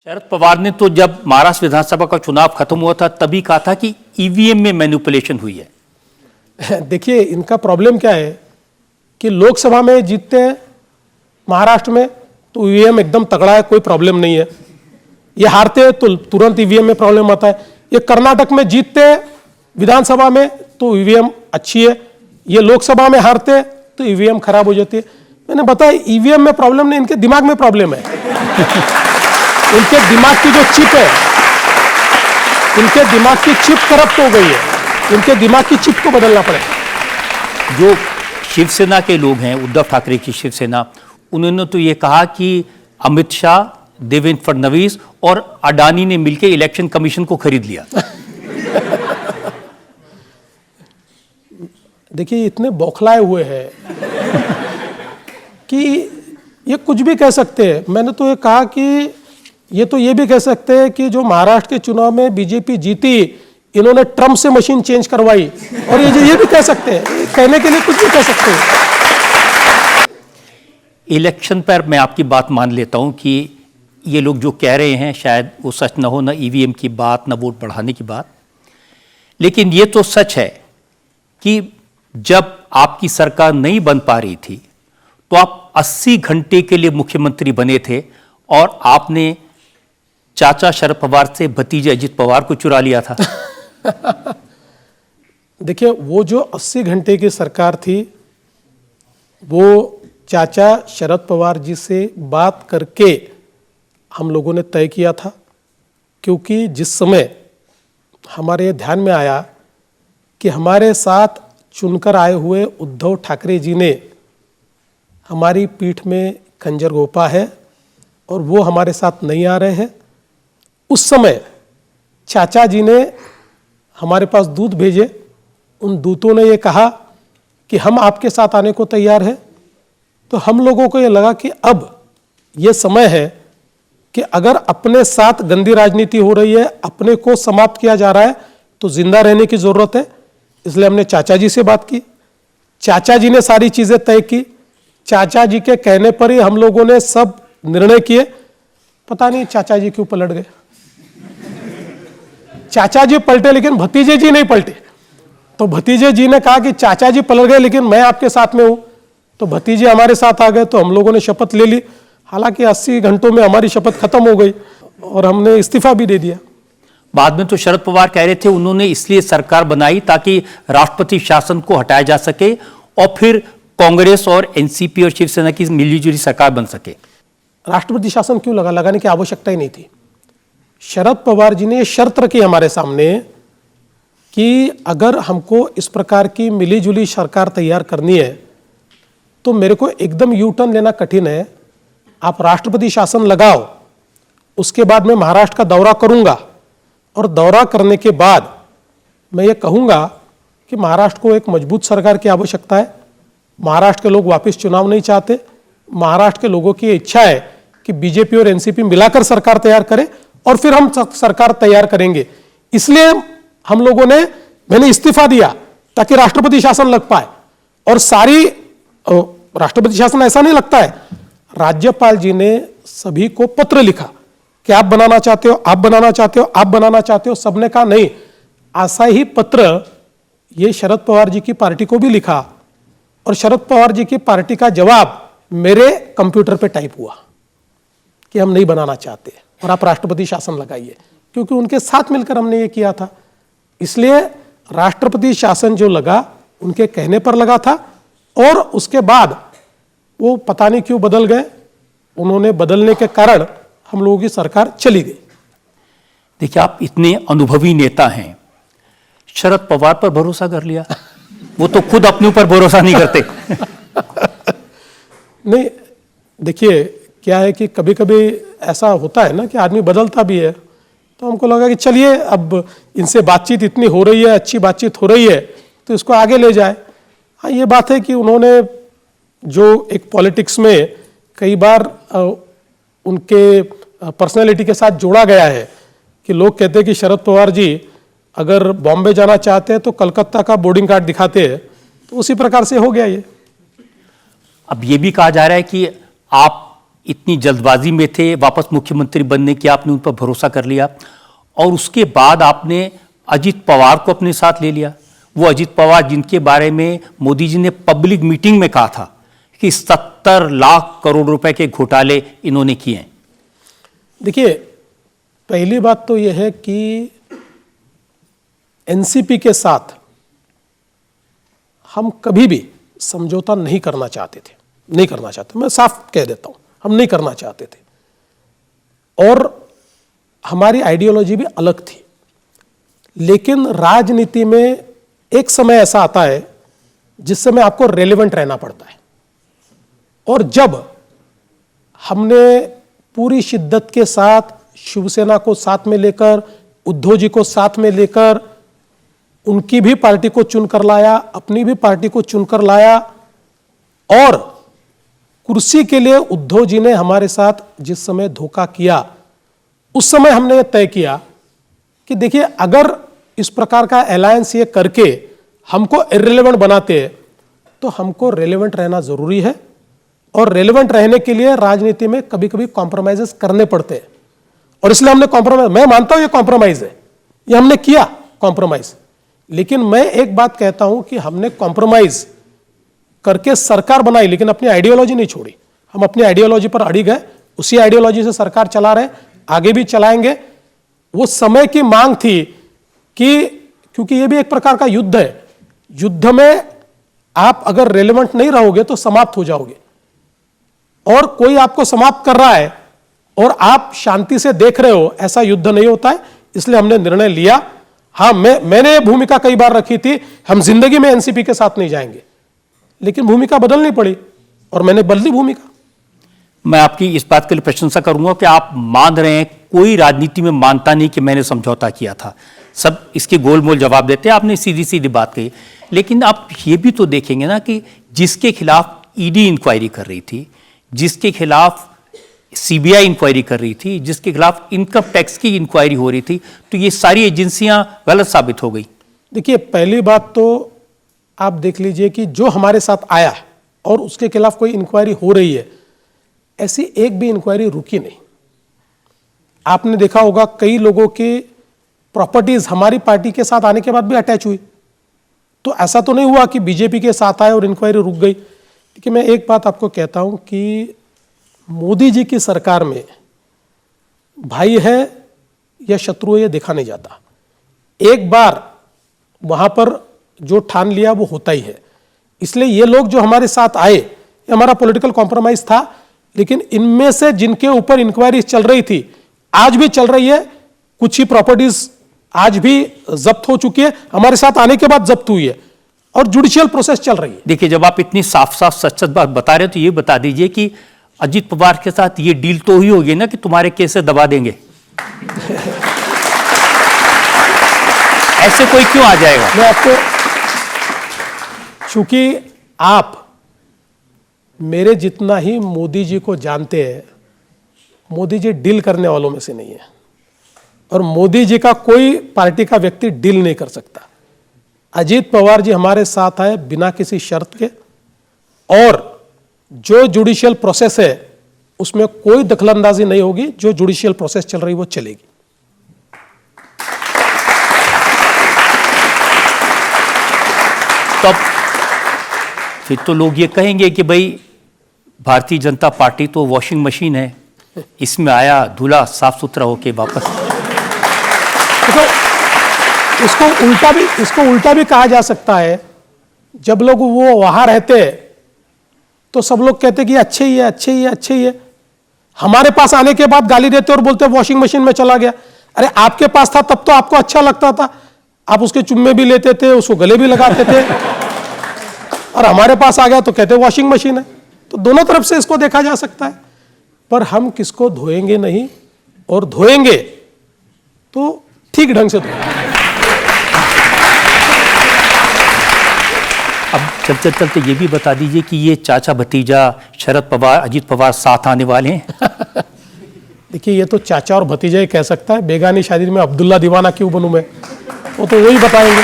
शरद पवार ने तो जब महाराष्ट्र विधानसभा का चुनाव खत्म हुआ था तभी कहा था कि ईवीएम में मैनिपुलेशन हुई है। देखिए, इनका प्रॉब्लम क्या है कि लोकसभा में जीतते हैं महाराष्ट्र में तो ईवीएम एकदम तगड़ा है, कोई प्रॉब्लम नहीं है। ये हारते हैं तो तुरंत ईवीएम में प्रॉब्लम आता है। ये कर्नाटक में जीतते हैं विधानसभा में तो ईवीएम अच्छी है, ये लोकसभा में हारते हैं तो ईवीएम खराब हो जाती है। मैंने बताया ईवीएम में प्रॉब्लम नहीं, इनके दिमाग में प्रॉब्लम है। इनके दिमाग की जो चिप है, इनके दिमाग की चिप करप्ट हो गई है, इनके दिमाग की चिप को बदलना पड़ेगा। जो शिवसेना के लोग हैं, उद्धव ठाकरे की शिवसेना, उन्होंने तो ये कहा कि अमित शाह, देवेंद्र फडणवीस और अडानी ने मिलकर इलेक्शन कमीशन को खरीद लिया। देखिए, इतने बौखलाए हुए हैं कि ये कुछ भी कह सकते हैं। मैंने तो ये कहा कि ये तो ये भी कह सकते हैं कि जो महाराष्ट्र के चुनाव में बीजेपी जीती, इन्होंने ट्रम्प से मशीन चेंज करवाई, और ये भी कह सकते हैं, कहने के लिए कुछ भी कह सकते हैं। इलेक्शन पर मैं आपकी बात मान लेता हूं कि ये लोग जो कह रहे हैं शायद वो सच ना हो, ना ईवीएम की बात, ना वोट बढ़ाने की बात। लेकिन ये तो सच है कि जब आपकी सरकार नहीं बन पा रही थी तो आप 80 घंटे के लिए मुख्यमंत्री बने थे और आपने चाचा शरद पवार से भतीजे अजित पवार को चुरा लिया था। देखिए, वो जो 80 घंटे की सरकार थी वो चाचा शरद पवार जी से बात करके हम लोगों ने तय किया था, क्योंकि जिस समय हमारे ध्यान में आया कि हमारे साथ चुनकर आए हुए उद्धव ठाकरे जी ने हमारी पीठ में खंजर घोंपा है और वो हमारे साथ नहीं आ रहे हैं, उस समय चाचा जी ने हमारे पास दूत भेजे। उन दूतों ने ये कहा कि हम आपके साथ आने को तैयार हैं। तो हम लोगों को ये लगा कि अब ये समय है कि अगर अपने साथ गंदी राजनीति हो रही है, अपने को समाप्त किया जा रहा है, तो जिंदा रहने की जरूरत है। इसलिए हमने चाचा जी से बात की, चाचा जी ने सारी चीजें तय की, चाचा जी के कहने पर ही हम लोगों ने सब निर्णय किए। पता नहीं चाचा जी क्यों पलट गए। चाचा जी पलटे लेकिन भतीजे जी नहीं पलटे। तो भतीजे जी ने कहा कि चाचा जी पलट गए लेकिन मैं आपके साथ में हूं, तो भतीजे हमारे साथ आ गए। तो हम लोगों ने शपथ ले ली। हालांकि 80 घंटों में हमारी शपथ खत्म हो गई और हमने इस्तीफा भी दे दिया। बाद में तो शरद पवार कह रहे थे उन्होंने इसलिए सरकार बनाई ताकि राष्ट्रपति शासन को हटाया जा सके और फिर कांग्रेस और एनसीपी और शिवसेना की मिलीजुली सरकार बन सके। राष्ट्रपति शासन क्यों लगाने की आवश्यकता ही नहीं थी। शरद पवार जी ने यह शर्त रखी हमारे सामने कि अगर हमको इस प्रकार की मिलीजुली सरकार तैयार करनी है तो मेरे को एकदम यू टर्न लेना कठिन है। आप राष्ट्रपति शासन लगाओ, उसके बाद मैं महाराष्ट्र का दौरा करूंगा और दौरा करने के बाद मैं ये कहूंगा कि महाराष्ट्र को एक मजबूत सरकार की आवश्यकता है। महाराष्ट्र के लोग वापस चुनाव नहीं चाहते। महाराष्ट्र के लोगों की इच्छा है कि बीजेपी और एनसीपी मिलाकर सरकार तैयार करे और फिर हम सरकार तैयार करेंगे। इसलिए हम लोगों ने, मैंने इस्तीफा दिया ताकि राष्ट्रपति शासन लग पाए। और सारी राष्ट्रपति शासन ऐसा नहीं लगता है, राज्यपाल जी ने सभी को पत्र लिखा कि आप बनाना चाहते हो, आप बनाना चाहते हो, आप बनाना चाहते हो। सबने कहा नहीं। ऐसा ही पत्र ये शरद पवार जी की पार्टी को भी लिखा और शरद पवार जी की पार्टी का जवाब मेरे कंप्यूटर पे टाइप हुआ कि हम नहीं बनाना चाहते और आप राष्ट्रपति शासन लगाइए, क्योंकि उनके साथ मिलकर हमने ये किया था। इसलिए राष्ट्रपति शासन जो लगा उनके कहने पर लगा था और उसके बाद वो पता नहीं क्यों बदल गए। उन्होंने बदलने के कारण हम लोगों की सरकार चली गई। देखिए, आप इतने अनुभवी नेता हैं, शरद पवार पर भरोसा कर लिया। वो तो खुद अपने ऊपर भरोसा नहीं करते। नहीं, देखिए क्या है कि कभी कभी ऐसा होता है ना कि आदमी बदलता भी है। तो हमको लगा कि चलिए अब इनसे बातचीत इतनी हो रही है, अच्छी बातचीत हो रही है, तो इसको आगे ले जाए। हाँ, ये बात है कि उन्होंने जो एक पॉलिटिक्स में कई बार उनके पर्सनैलिटी के साथ जोड़ा गया है कि लोग कहते हैं कि शरद पवार जी अगर बॉम्बे जाना चाहते हैं तो कलकत्ता का बोर्डिंग कार्ड दिखाते हैं, तो उसी प्रकार से हो गया ये। अब ये भी कहा जा रहा है कि आप इतनी जल्दबाजी में थे, वापस मुख्यमंत्री बनने की आपने उन पर भरोसा कर लिया और उसके बाद आपने अजित पवार को अपने साथ ले लिया। वो अजित पवार जिनके बारे में मोदी जी ने पब्लिक मीटिंग में कहा था कि 70 लाख करोड़ रुपए के घोटाले इन्होंने किए हैं। देखिए, पहली बात तो यह है कि एनसीपी के साथ हम कभी भी समझौता नहीं करना चाहते थे, नहीं करना चाहते। मैं साफ कह देता हूं, हम नहीं करना चाहते थे और हमारी आइडियोलॉजी भी अलग थी। लेकिन राजनीति में एक समय ऐसा आता है जिस समय आपको रेलेवेंट रहना पड़ता है और जब हमने पूरी शिद्दत के साथ शिवसेना को साथ में लेकर, उद्धव जी को साथ में लेकर, उनकी भी पार्टी को चुनकर लाया, अपनी भी पार्टी को चुनकर लाया और कुर्सी के लिए उद्धव जी ने हमारे साथ जिस समय धोखा किया, उस समय हमने यह तय किया कि देखिए, अगर इस प्रकार का अलायंस ये करके हमको इर्रेलेवेंट बनाते हैं तो हमको रेलेवेंट रहना जरूरी है और रेलेवेंट रहने के लिए राजनीति में कभी कभी कॉम्प्रोमाइजेस करने पड़ते हैं और इसलिए हमने कॉम्प्रोमाइज, मैं मानता हूं ये कॉम्प्रोमाइज है, ये हमने किया कॉम्प्रोमाइज। लेकिन मैं एक बात कहता हूं कि हमने कॉम्प्रोमाइज करके सरकार बनाई लेकिन अपनी आइडियोलॉजी नहीं छोड़ी। हम अपनी आइडियोलॉजी पर अड़ी गए, उसी आइडियोलॉजी से सरकार चला रहे, आगे भी चलाएंगे। वो समय की मांग थी कि क्योंकि ये भी एक प्रकार का युद्ध है, युद्ध में आप अगर रेलेवेंट नहीं रहोगे तो समाप्त हो जाओगे और कोई आपको समाप्त कर रहा है और आप शांति से देख रहे हो, ऐसा युद्ध नहीं होता है। इसलिए हमने निर्णय लिया। हाँ, मैंने ये भूमिका कई बार रखी थी, हम जिंदगी में एनसीपी के साथ नहीं जाएंगे, लेकिन भूमिका बदलनी पड़ी और मैंने बदली भूमिका। मैं आपकी इस बात के लिए प्रशंसा करूंगा कि आप मान रहे हैं, कोई राजनीति में मानता नहीं कि मैंने समझौता किया था, सब इसके गोलमोल जवाब देते हैं। आपने सीधी सीधी बात कही, लेकिन आप ये भी तो देखेंगे ना कि जिसके खिलाफ ईडी इंक्वायरी कर रही थी, जिसके खिलाफ सीबीआई इंक्वायरी कर रही थी, जिसके खिलाफ इनकम टैक्स की इंक्वायरी हो रही थी, तो ये सारी एजेंसियां गलत साबित हो गई। देखिए, पहली बात तो आप देख लीजिए कि जो हमारे साथ आया है और उसके खिलाफ कोई इंक्वायरी हो रही है, ऐसी एक भी इंक्वायरी रुकी नहीं। आपने देखा होगा कई लोगों की प्रॉपर्टीज हमारी पार्टी के साथ आने के बाद भी अटैच हुई, तो ऐसा तो नहीं हुआ कि बीजेपी के साथ आए और इंक्वायरी रुक गई। देखिए, मैं एक बात आपको कहता हूं कि मोदी जी की सरकार में भाई है या शत्रु है ये देखा नहीं जाता। एक बार वहां पर जो ठान लिया वो होता ही है। इसलिए ये लोग जो हमारे साथ आए, ये हमारा पॉलिटिकल कॉम्प्रोमाइज था, लेकिन इनमें से जिनके ऊपर इंक्वायरी चल रही थी, आज भी चल रही है, कुछ ही प्रॉपर्टीज आज भी जब्त हो चुकी है, हमारे साथ आने के बाद जब्त हुई है और जुडिशियल प्रोसेस चल रही है। देखिए, जब आप इतनी साफ साफ सच सच बात बता रहे हो तो ये बता दीजिए कि अजित पवार के साथ ये डील तो हुई होगी ना कि तुम्हारे केस से दबा देंगे। ऐसे कोई क्यों आ जाएगा? मैं आपको, चूंकि आप मेरे जितना ही मोदी जी को जानते हैं, मोदी जी डील करने वालों में से नहीं है और मोदी जी का कोई पार्टी का व्यक्ति डील नहीं कर सकता। अजित पवार जी हमारे साथ आए बिना किसी शर्त के और जो जुडिशियल प्रोसेस है उसमें कोई दखलंदाजी नहीं होगी। जो जुडिशियल प्रोसेस चल रही वो चलेगी। तब फिर तो लोग ये कहेंगे कि भाई भारतीय जनता पार्टी तो वॉशिंग मशीन है, इसमें आया धुला साफ सुथरा होके वापस। तो इसको उल्टा भी कहा जा सकता है। जब लोग वो वहां रहते तो सब लोग कहते कि अच्छे ही है, अच्छे ही है, अच्छे ही है। हमारे पास आने के बाद गाली देते और बोलते वॉशिंग मशीन में चला गया। अरे आपके पास था तब तो आपको अच्छा लगता था, आप उसके चुम्मे भी लेते थे, उसको गले भी लगाते थे, और हमारे पास आ गया तो कहते वॉशिंग मशीन है। तो दोनों तरफ से इसको देखा जा सकता है, पर हम किसको धोएंगे नहीं, और धोएंगे तो ठीक ढंग से धोएंगे। अब चलते चलते ये भी बता दीजिए कि ये चाचा भतीजा शरद पवार अजित पवार साथ आने वाले हैं। देखिए, ये तो चाचा और भतीजा ही कह सकता है, बेगानी शादी में अब्दुल्ला दीवाना क्यों बनूं मैं, वो तो वही बताएंगे।